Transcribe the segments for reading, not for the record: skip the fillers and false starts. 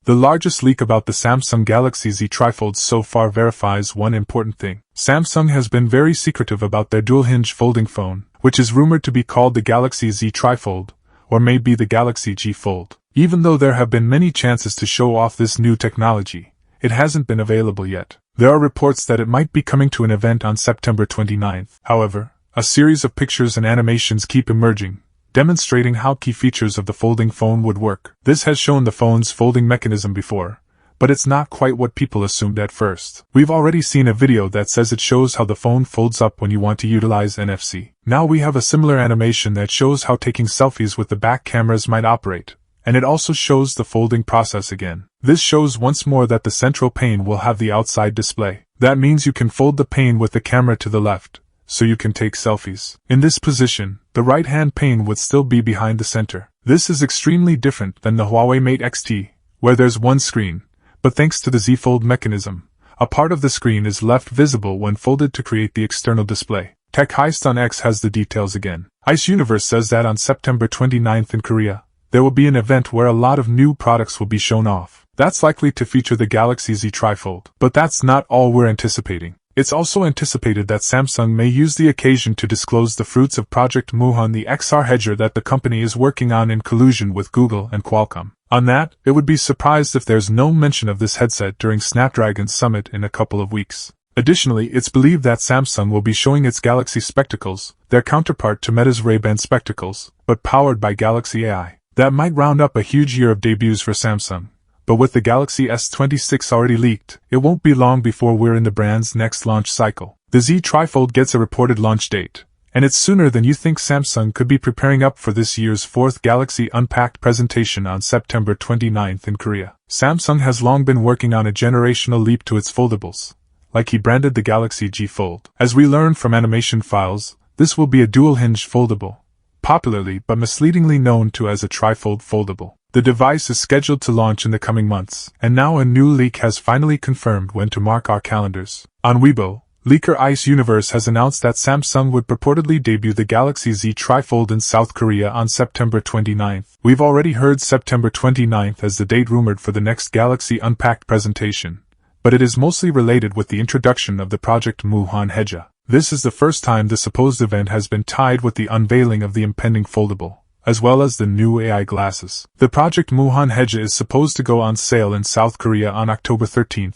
The largest leak about the Samsung Galaxy Z Trifold so far verifies one important thing. Samsung has been very secretive about their dual-hinge folding phone, which is rumored to be called the Galaxy Z Trifold, or maybe the Galaxy G Fold. Even though there have been many chances to show off this new technology, it hasn't been available yet. There are reports that it might be coming to an event on September 29th. However, a series of pictures and animations keep emerging, demonstrating how key features of the folding phone would work. This has shown the phone's folding mechanism before, but it's not quite what people assumed at first. We've already seen a video that says it shows how the phone folds up when you want to utilize NFC. Now we have a similar animation that shows how taking selfies with the back cameras might operate, and it also shows the folding process again. This shows once more that the central pane will have the outside display. That means you can fold the pane with the camera to the left, so you can take selfies. In this position, the right-hand pane would still be behind the center. This is extremely different than the Huawei Mate X-T, where there's one screen, but thanks to the Z Fold mechanism, a part of the screen is left visible when folded to create the external display. Tech Heist on X has the details again. Ice Universe says that on September 29th in Korea, there will be an event where a lot of new products will be shown off. That's likely to feature the Galaxy Z Trifold. But that's not all we're anticipating. It's also anticipated that Samsung may use the occasion to disclose the fruits of Project Muhan XR hedger that the company is working on in collusion with Google and Qualcomm. On that, it would be surprised if there's no mention of this headset during Snapdragon Summit in a couple of weeks. Additionally, it's believed that Samsung will be showing its Galaxy Spectacles, their counterpart to Meta's Ray-Ban Spectacles, but powered by Galaxy AI. That might round up a huge year of debuts for Samsung. But with the Galaxy S26 already leaked, it won't be long before we're in the brand's next launch cycle. The Z Trifold gets a reported launch date, and it's sooner than you think. Samsung could be preparing up for this year's 4th Galaxy Unpacked presentation on September 29th in Korea. Samsung has long been working on a generational leap to its foldables, like he branded the Galaxy G Fold. As we learned from animation files, this will be a dual-hinge foldable, popularly but misleadingly known to as a trifold foldable. The device is scheduled to launch in the coming months, and now a new leak has finally confirmed when to mark our calendars. On Weibo, leaker Ice Universe has announced that Samsung would purportedly debut the Galaxy Z Trifold in South Korea on September 29th. We've already heard September 29th as the date rumored for the next Galaxy Unpacked presentation, but it is mostly related with the introduction of the Project Muhan XR. This is the first time the supposed event has been tied with the unveiling of the impending foldable, as well as the new AI glasses. The Project Muhan XR is supposed to go on sale in South Korea on October 13,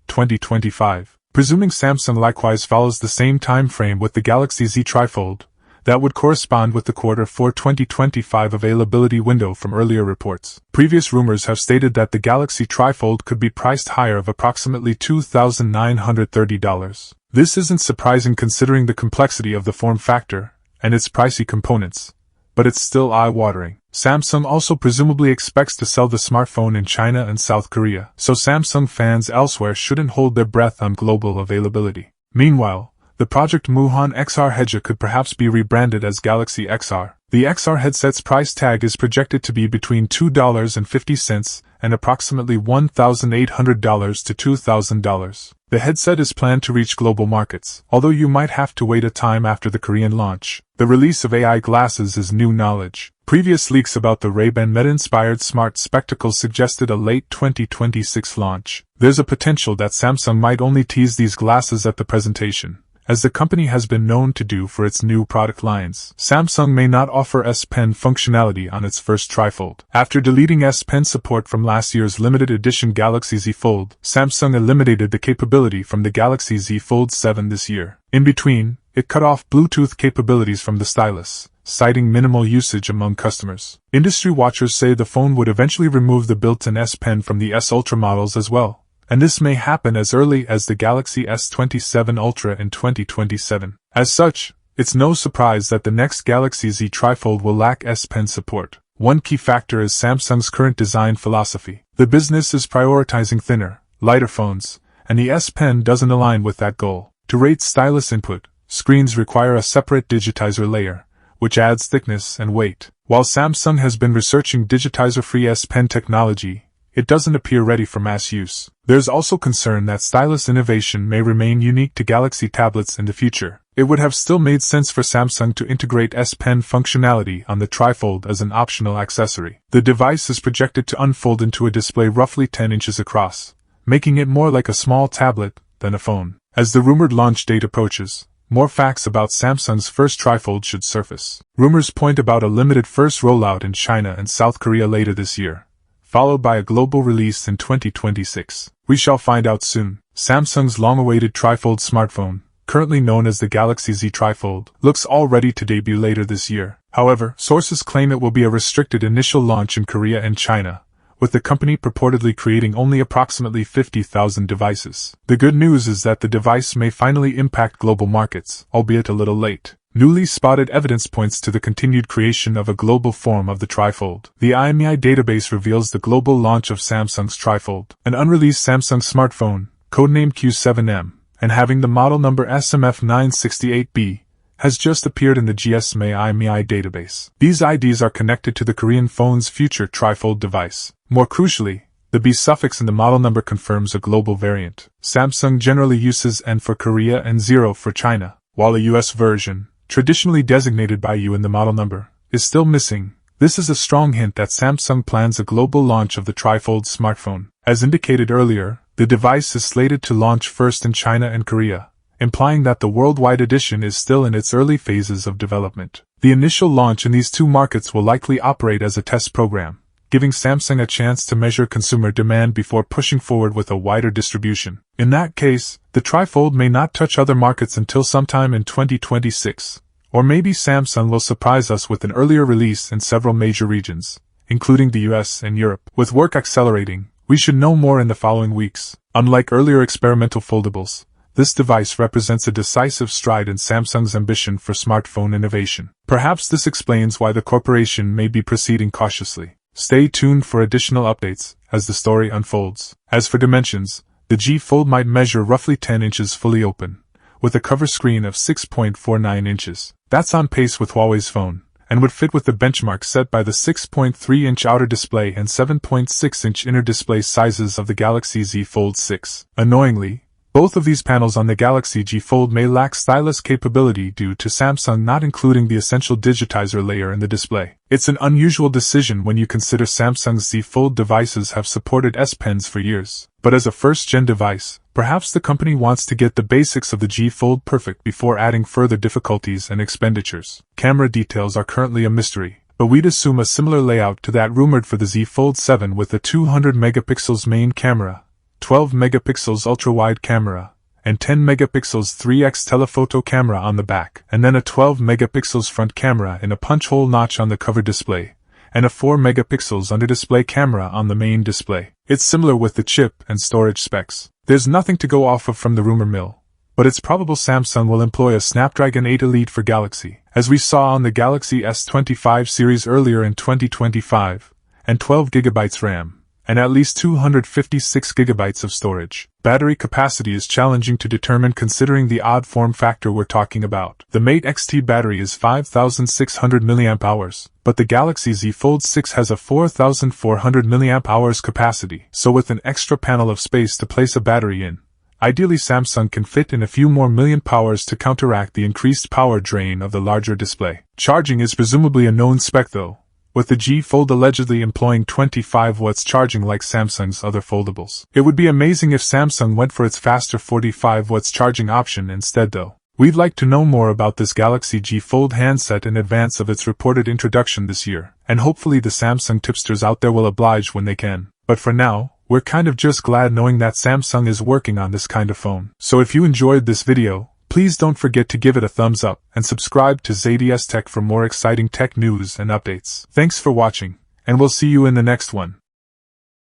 2025. Presuming Samsung likewise follows the same time frame with the Galaxy Z Trifold, that would correspond with the Q4 2025 availability window from earlier reports. Previous rumors have stated that the Galaxy Trifold could be priced higher of approximately $2,930. This isn't surprising considering the complexity of the form factor and its pricey components, but it's still eye-watering. Samsung also presumably expects to sell the smartphone in China and South Korea, so Samsung fans elsewhere shouldn't hold their breath on global availability. Meanwhile, the Project Muhan XR headset could perhaps be rebranded as Galaxy XR. The XR headset's price tag is projected to be between $2.50 and approximately $1,800 to $2,000. The headset is planned to reach global markets, although you might have to wait a time after the Korean launch. The release of AI glasses is new knowledge. Previous leaks about the Ray-Ban Meta-inspired smart spectacles suggested a late 2026 launch. There's a potential that Samsung might only tease these glasses at the presentation, as the company has been known to do for its new product lines. Samsung may not offer S Pen functionality on its first trifold. After deleting S Pen support from last year's limited edition Galaxy Z Fold, Samsung eliminated the capability from the Galaxy Z Fold 7 this year. In between, it cut off Bluetooth capabilities from the stylus, citing minimal usage among customers. Industry watchers say the phone would eventually remove the built-in S Pen from the S Ultra models as well, and this may happen as early as the Galaxy S27 Ultra in 2027. As such, it's no surprise that the next Galaxy Z Trifold will lack S Pen support. One key factor is Samsung's current design philosophy. The business is prioritizing thinner, lighter phones, and the S Pen doesn't align with that goal. To rate stylus input, screens require a separate digitizer layer, which adds thickness and weight. While Samsung has been researching digitizer-free S Pen technology, it doesn't appear ready for mass use. There's also concern that stylus innovation may remain unique to Galaxy tablets in the future, It would have still made sense for Samsung to integrate S Pen functionality on the Trifold as an optional accessory. The device is projected to unfold into a display roughly 10 inches across, making it more like a small tablet than a phone. As the rumored launch date approaches, more facts about Samsung's first Trifold should surface. Rumors point about a limited first rollout in China and South Korea later this year, followed by a global release in 2026. We shall find out soon. Samsung's long-awaited Trifold smartphone, currently known as the Galaxy Z Trifold, looks all ready to debut later this year. However, sources claim it will be a restricted initial launch in Korea and China, with the company purportedly creating only approximately 50,000 devices. The good news is that the device may finally impact global markets, albeit a little late. Newly spotted evidence points to the continued creation of a global form of the Trifold. The IMEI database reveals the global launch of Samsung's Trifold, an unreleased Samsung smartphone, codenamed Q7M, and having the model number SMF968B, has just appeared in the GSMA IMEI database. These IDs are connected to the Korean phone's future Trifold device. More crucially, the B suffix in the model number confirms a global variant. Samsung generally uses N for Korea and 0 for China, while a US version, traditionally designated by U in the model number, is still missing. This is a strong hint that Samsung plans a global launch of the Trifold smartphone. As indicated earlier, the device is slated to launch first in China and Korea, implying that the worldwide edition is still in its early phases of development. The initial launch in these two markets will likely operate as a test program, giving Samsung a chance to measure consumer demand before pushing forward with a wider distribution. In that case, the Trifold may not touch other markets until sometime in 2026, or maybe Samsung will surprise us with an earlier release in several major regions, including the US and Europe. With work accelerating, we should know more in the following weeks. Unlike earlier experimental foldables, this device represents a decisive stride in Samsung's ambition for smartphone innovation. Perhaps this explains why the corporation may be proceeding cautiously. Stay tuned for additional updates as the story unfolds. As for dimensions, the G Fold might measure roughly 10 inches fully open, with a cover screen of 6.49 inches. That's on pace with Huawei's phone, and would fit with the benchmark set by the 6.3-inch outer display and 7.6-inch inner display sizes of the Galaxy Z Fold 6. Annoyingly, both of these panels on the Galaxy G Fold may lack stylus capability due to Samsung not including the essential digitizer layer in the display. It's an unusual decision when you consider Samsung's Z Fold devices have supported S Pens for years. But as a first-gen device, perhaps the company wants to get the basics of the G Fold perfect before adding further difficulties and expenditures. Camera details are currently a mystery, but we'd assume a similar layout to that rumored for the Z Fold 7 with a 200 megapixels main camera, 12 megapixels ultra-wide camera, and 10 megapixels 3x telephoto camera on the back, and then a 12 megapixels front camera in a punch-hole notch on the cover display, and a 4 megapixels under-display camera on the main display. It's similar with the chip and storage specs. There's nothing to go off of from the rumor mill, but it's probable Samsung will employ a Snapdragon 8 Elite for Galaxy, as we saw on the Galaxy S25 series earlier in 2025, and 12GB RAM, and at least 256GB of storage. Battery capacity is challenging to determine considering the odd form factor we're talking about. The Mate X-T battery is 5,600 mAh, but the Galaxy Z Fold 6 has a 4,400 mAh capacity, so with an extra panel of space to place a battery in, ideally Samsung can fit in a few more million powers to counteract the increased power drain of the larger display. Charging is presumably a known spec though, with the G Fold allegedly employing 25 watts charging like Samsung's other foldables. It would be amazing if Samsung went for its faster 45 watts charging option instead though. We'd like to know more about this Galaxy G Fold handset in advance of its reported introduction this year, and hopefully the Samsung tipsters out there will oblige when they can. But for now, we're kind of just glad knowing that Samsung is working on this kind of phone. So if you enjoyed this video, please don't forget to give it a thumbs up and subscribe to ZaidiEsTech for more exciting tech news and updates. Thanks for watching, and we'll see you in the next one.